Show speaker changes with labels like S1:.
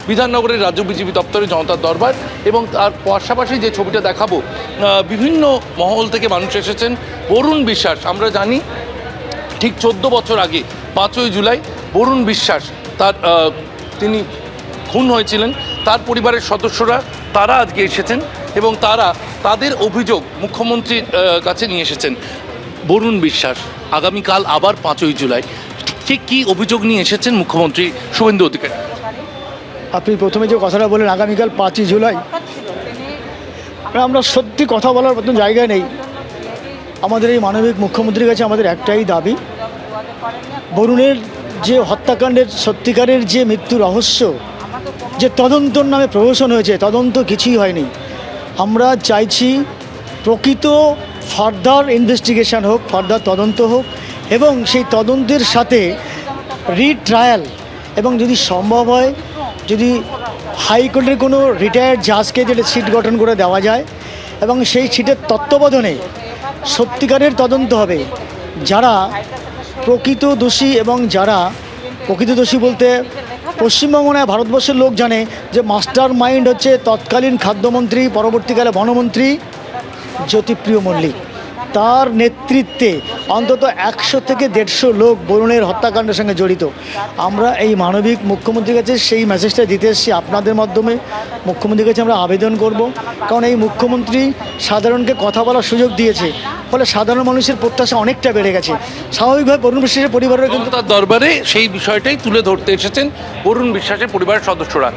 S1: বিধাননগরের রাজ্য বিজেপি দপ্তরে জনতার দরবার। এবং তার পাশাপাশি যে ছবিটা দেখাবো, বিভিন্ন মহল থেকে মানুষ এসেছেন। বরুণ বিশ্বাস, আমরা জানি ঠিক 14 বছর আগে 5ই জুলাই বরুণ বিশ্বাস তিনি খুন হয়েছিলেন। তার পরিবারের সদস্যরা তারা আজকে এসেছেন এবং তাদের অভিযোগ মুখ্যমন্ত্রীর কাছে নিয়ে এসেছেন। বরুণ বিশ্বাস আগামীকাল আবার 5ই জুলাই, ঠিক কী অভিযোগ নিয়ে এসেছেন মুখ্যমন্ত্রী শুভেন্দু অধিকারী?
S2: আপনি প্রথমে যে কথাটা বলেন আগামীকাল 5ই জুলাই, আমরা সত্যি কথা বলার মতন জায়গায় নেই। আমাদের এই মানবিক মুখ্যমন্ত্রীর কাছে আমাদের একটাই দাবি, বরুণের যে হত্যাকাণ্ডের সত্যিকারের যে মৃত্যু রহস্য, যে তদন্তর নামে প্রহসন হয়েছে, তদন্ত কিছুই হয়নি। আমরা চাইছি প্রকৃত ফার্দার ইনভেস্টিগেশন হোক, ফার্দার তদন্ত হোক এবং সেই তদন্তের সাথে রিট্রায়াল, এবং যদি সম্ভব হয় যদি হাইকোর্টের কোনো রিটায়ার্ড জাজকে যেটা সিট গঠন করে দেওয়া যায় এবং সেই সিটের তত্ত্বাবধানে সত্যিকারের তদন্ত হবে। যারা প্রকৃত দোষী এবং যারা প্রকৃত দোষী বলতে পশ্চিমবঙ্গ নয় ভারতবর্ষের লোক জানে যে মাস্টার মাইন্ড হচ্ছে তৎকালীন খাদ্যমন্ত্রী, পরবর্তীকালে বনমন্ত্রী জ্যোতিপ্রিয় মল্লিক। তার নেতৃত্বে অন্তত 100 থেকে 150 লোক বরুণের হত্যাকাণ্ডের সঙ্গে জড়িত। আমরা এই মানবিক মুখ্যমন্ত্রীর কাছে সেই মেসেজটা দিতে এসেছি, আপনাদের মাধ্যমে মুখ্যমন্ত্রীর কাছে আমরা আবেদন করব। কারণ এই মুখ্যমন্ত্রী সাধারণকে কথা বলার সুযোগ দিয়েছে, ফলে সাধারণ মানুষের প্রত্যাশা অনেকটা বেড়ে গেছে। স্বাভাবিকভাবে বরুণ বিশ্বাসের পরিবারের কিন্তু
S1: তার দরবারে সেই বিষয়টাই তুলে ধরতে এসেছেন বরুণ বিশ্বাসের পরিবারের সদস্যরা।